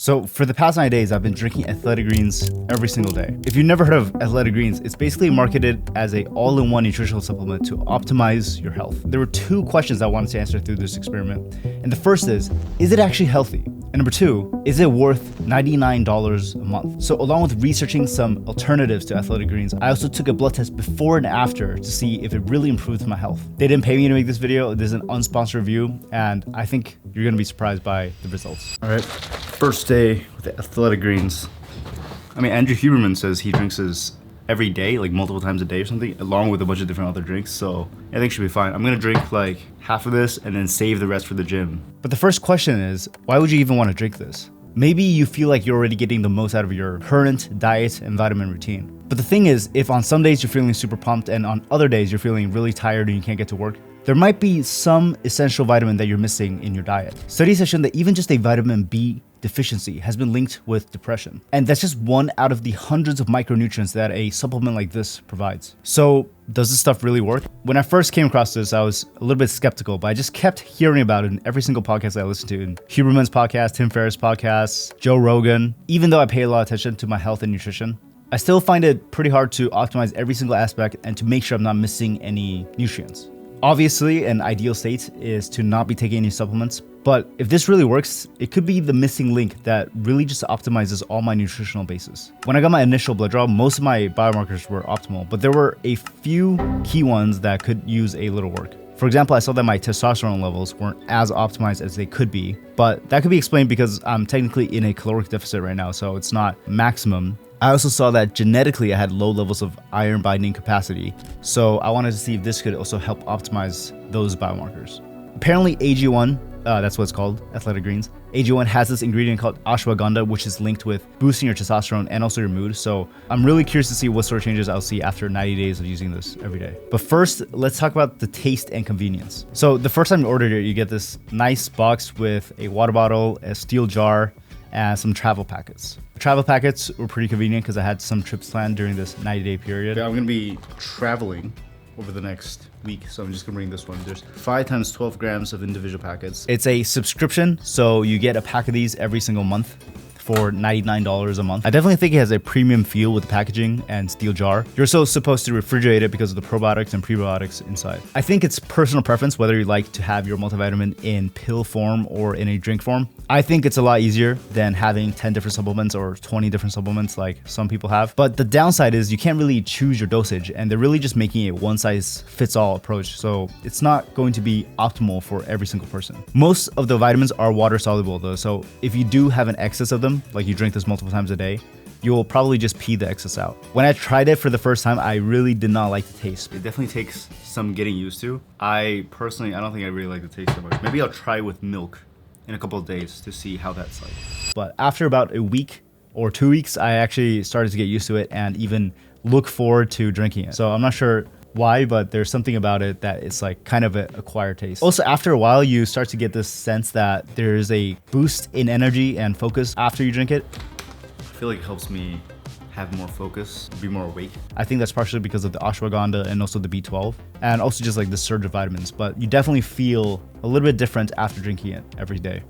So for the past 9 days, I've been drinking Athletic Greens every single day. If you've never heard of Athletic Greens, it's basically marketed as a all-in-one nutritional supplement to optimize your health. There were 2 questions I wanted to answer through this experiment. And the first is it actually healthy? And number 2, is it worth $99 a month? So along with researching some alternatives to Athletic Greens, I also took a blood test before and after to see if it really improved my health. They didn't pay me to make this video. This is an unsponsored review, and I think you're gonna be surprised by the results. All right, first day with the Athletic Greens. I mean, Andrew Huberman says he drinks this every day, like multiple times a day or something, along with a bunch of different other drinks. So I think it should be fine. I'm gonna drink like half of this and then save the rest for the gym. But the first question is, why would you even want to drink this? Maybe you feel like you're already getting the most out of your current diet and vitamin routine. But the thing is, if on some days you're feeling super pumped and on other days you're feeling really tired and you can't get to work, there might be some essential vitamin that you're missing in your diet. Studies have shown that even just a vitamin B deficiency has been linked with depression. And that's just one out of the hundreds of micronutrients that a supplement like this provides. So does this stuff really work? When I first came across this, I was a little bit skeptical, but I just kept hearing about it in every single podcast I listened to. In Huberman's podcast, Tim Ferriss' podcast, Joe Rogan. Even though I pay a lot of attention to my health and nutrition, I still find it pretty hard to optimize every single aspect and to make sure I'm not missing any nutrients. Obviously, an ideal state is to not be taking any supplements, but if this really works, it could be the missing link that really just optimizes all my nutritional bases. When I got my initial blood draw, most of my biomarkers were optimal, but there were a few key ones that could use a little work. For example, I saw that my testosterone levels weren't as optimized as they could be, but that could be explained because I'm technically in a caloric deficit right now, so it's not maximum. I also saw that genetically I had low levels of iron binding capacity, so I wanted to see if this could also help optimize those biomarkers. Apparently AG1, that's what it's called, Athletic Greens. AG1 has this ingredient called ashwagandha, which is linked with boosting your testosterone and also your mood. So I'm really curious to see what sort of changes I'll see after 90 days of using this every day. But first, let's talk about the taste and convenience. So the first time you ordered it, you get this nice box with a water bottle, a steel jar, and some travel packets. The travel packets were pretty convenient because I had some trips planned during this 90-day period. I'm gonna be traveling over the next week, so I'm just gonna bring this one. There's 5 times 12 grams of individual packets. It's a subscription, so you get a pack of these every single month for $99 a month. I definitely think it has a premium feel with the packaging and steel jar. You're also supposed to refrigerate it because of the probiotics and prebiotics inside. I think it's personal preference whether you like to have your multivitamin in pill form or in a drink form. I think it's a lot easier than having 10 different supplements or 20 different supplements like some people have. But the downside is you can't really choose your dosage, and they're really just making a one-size-fits-all approach. So it's not going to be optimal for every single person. Most of the vitamins are water soluble though, so if you do have an excess of them, like you drink this multiple times a day, you'll probably just pee the excess out. When I tried it for the first time, I really did not like the taste. It definitely takes some getting used to. I personally, I don't think I really like the taste so much. Maybe I'll try with milk in a couple of days to see how that's like. But after about a week or 2 weeks, I actually started to get used to it and even look forward to drinking it. So I'm not sure why, but there's something about it that it's like kind of an acquired taste. Also, after a while, you start to get this sense that there's a boost in energy and focus after you drink it. I feel like it helps me have more focus, be more awake. I think that's partially because of the ashwagandha and also the B12, and also just like the surge of vitamins, but you definitely feel a little bit different after drinking it every day.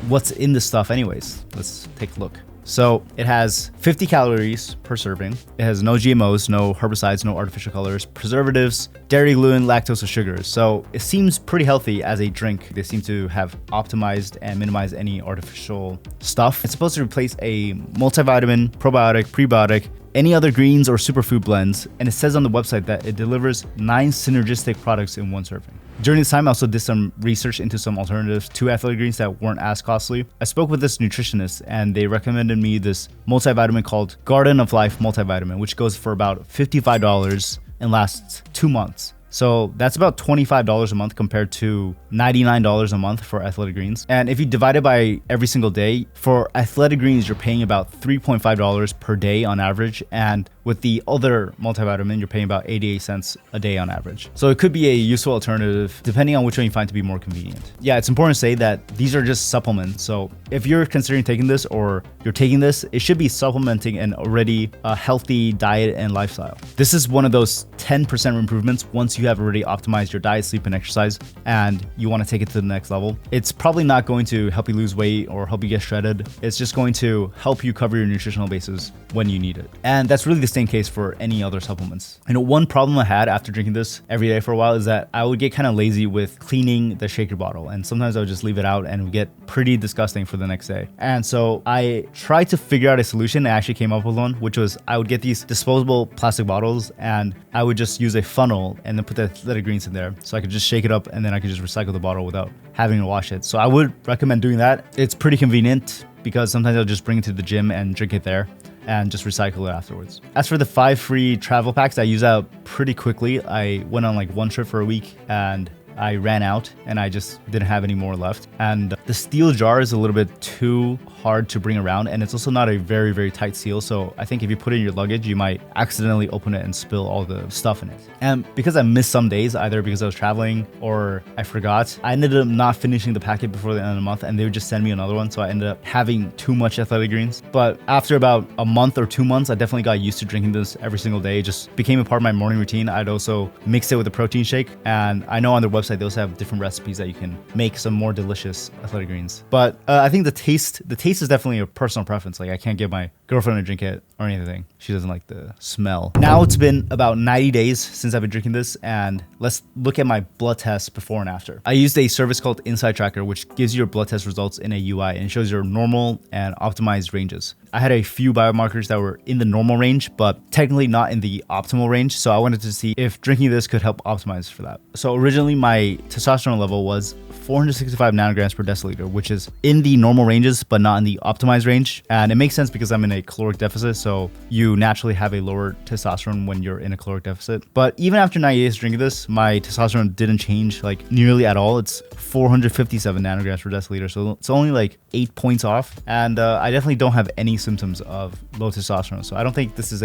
What's in this stuff anyways? Let's take a look. So it has 50 calories per serving. It has no GMOs, no herbicides, no artificial colors, preservatives, dairy, gluten, lactose, or sugars. So it seems pretty healthy as a drink. They seem to have optimized and minimized any artificial stuff. It's supposed to replace a multivitamin, probiotic, prebiotic, any other greens or superfood blends, and it says on the website that it delivers 9 synergistic products in one serving. During this time, I also did some research into some alternatives to Athletic Greens that weren't as costly. I spoke with this nutritionist and they recommended me this multivitamin called Garden of Life multivitamin, which goes for about $55 and lasts 2 months. So that's about $25 a month compared to $99 a month for Athletic Greens. And if you divide it by every single day, for Athletic Greens, you're paying about $3.5 per day on average. And With the other multivitamin, you're paying about 88 cents a day on average. So it could be a useful alternative depending on which one you find to be more convenient. Yeah, it's important to say that these are just supplements. So if you're considering taking this or you're taking this, it should be supplementing an already healthy diet and lifestyle. This is one of those 10% improvements once you have already optimized your diet, sleep, and exercise, and you want to take it to the next level. It's probably not going to help you lose weight or help you get shredded. It's just going to help you cover your nutritional bases when you need it. And that's really the same case for any other supplements. One problem I had after drinking this every day for a while is that I would get kind of lazy with cleaning the shaker bottle. And sometimes I would just leave it out and it would get pretty disgusting for the next day. And so I tried to figure out a solution. I actually came up with one, which was I would get these disposable plastic bottles and I would just use a funnel and then put the athletic greens in there. So I could just shake it up and then I could just recycle the bottle without having to wash it. So I would recommend doing that. It's pretty convenient because sometimes I'll just bring it to the gym and drink it there and just recycle it afterwards. As for the 5 free travel packs, I use out pretty quickly. I went on like one trip for a week and I ran out and I just didn't have any more left. And the steel jar is a little bit too hard to bring around, and it's also not a very, very tight seal. So I think if you put it in your luggage, you might accidentally open it and spill all the stuff in it. And because I missed some days, either because I was traveling or I forgot, I ended up not finishing the packet before the end of the month, and they would just send me another one. So I ended up having too much athletic greens. But after about a month or 2 months, I definitely got used to drinking this every single day. It just became a part of my morning routine. I'd also mix it with a protein shake, and I know on their website they also have different recipes that you can make some more delicious athletic greens. But I think the taste is definitely a personal preference. Like I can't get my girlfriend to drink it or anything. She doesn't like the smell. Now it's been about 90 days since I've been drinking this, and let's look at my blood tests before and after. I used a service called Inside Tracker, which gives you your blood test results in a UI and shows your normal and optimized ranges. I had a few biomarkers that were in the normal range, but technically not in the optimal range. So I wanted to see if drinking this could help optimize for that. So originally my testosterone level was 465 nanograms per deciliter, which is in the normal ranges, but not in the optimized range. And it makes sense because I'm in a caloric deficit. So you naturally have a lower testosterone when you're in a caloric deficit. But even after 90 days drinking this, my testosterone didn't change like nearly at all. It's 457 nanograms per deciliter. So it's only like 8 points off. And I definitely don't have any symptoms of low testosterone. So I don't think this is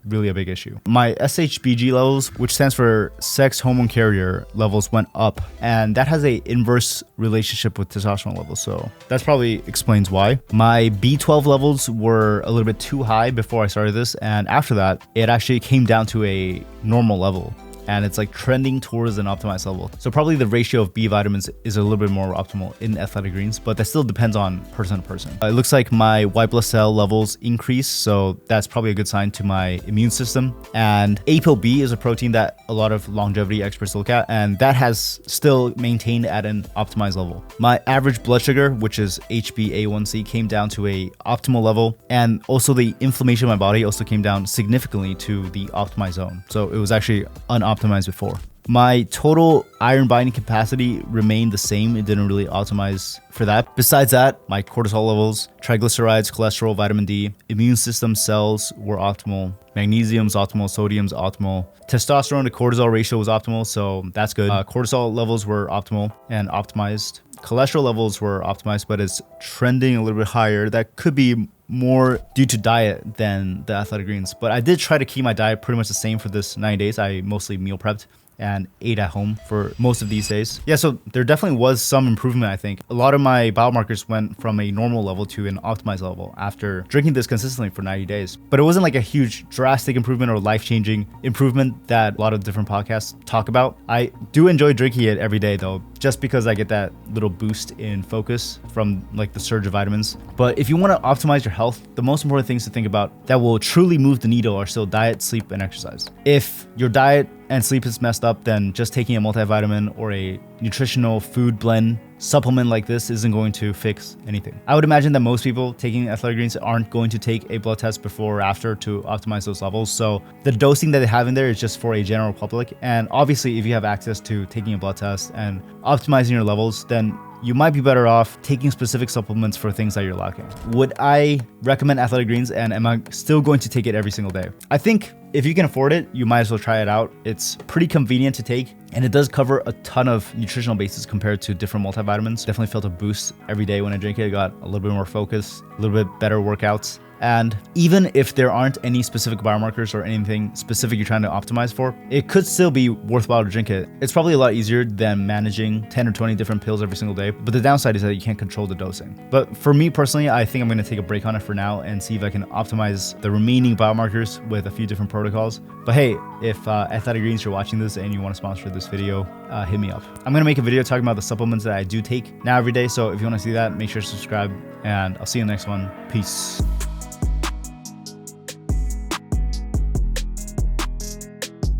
really a big issue. My SHBG levels, which stands for sex hormone carrier levels, went up, and that has a inverse relationship with testosterone levels. So that's probably explains why. My B12 levels were a little bit too high before I started this, and after that, it actually came down to a normal level. And it's like trending towards an optimized level. So probably the ratio of B vitamins is a little bit more optimal in athletic greens, but that still depends on person to person. It looks like my white blood cell levels increase, so that's probably a good sign to my immune system. And ApoB is a protein that a lot of longevity experts look at, and that has still maintained at an optimized level. My average blood sugar, which is HbA1c, came down to a optimal level, and also the inflammation in my body also came down significantly to the optimized zone. So it was actually unoptimized before. My total iron binding capacity remained the same. It didn't really optimize for that. Besides that, my cortisol levels, triglycerides, cholesterol, vitamin D, immune system cells were optimal. Magnesium's optimal, sodium's optimal. Testosterone to cortisol ratio was optimal, so that's good. Cortisol levels were optimal and optimized. Cholesterol levels were optimized, but it's trending a little bit higher. That could be more due to diet than the athletic greens. But I did try to keep my diet pretty much the same for this 90 days. I mostly meal prepped and ate at home for most of these days. Yeah, so there definitely was some improvement, I think. A lot of my biomarkers went from a normal level to an optimized level after drinking this consistently for 90 days. But it wasn't like a huge drastic improvement or life-changing improvement that a lot of different podcasts talk about. I do enjoy drinking it every day though, just because I get that little boost in focus from like the surge of vitamins. But if you want to optimize your health, the most important things to think about that will truly move the needle are still diet, sleep, and exercise. If your diet and sleep is messed up, then just taking a multivitamin or a nutritional food blend supplement like this isn't going to fix anything. I would imagine that most people taking athletic greens aren't going to take a blood test before or after to optimize those levels. So the dosing that they have in there is just for a general public. And obviously, if you have access to taking a blood test and optimizing your levels, then you might be better off taking specific supplements for things that you're lacking. Would I recommend athletic greens, and am I still going to take it every single day? I think if you can afford it, you might as well try it out. It's pretty convenient to take, and it does cover a ton of nutritional bases compared to different multivitamins. Definitely felt a boost every day when I drink it. I got a little bit more focus, a little bit better workouts. And even if there aren't any specific biomarkers or anything specific you're trying to optimize for, it could still be worthwhile to drink it. It's probably a lot easier than managing 10 or 20 different pills every single day, but the downside is that you can't control the dosing. But for me personally, I think I'm going to take a break on it for now and see if I can optimize the remaining biomarkers with a few different protocols. But hey, if Athletic Greens, you're watching this and you want to sponsor this video, hit me up. I'm going to make a video talking about the supplements that I do take now every day. So if you want to see that, make sure to subscribe, and I'll see you in the next one. Peace.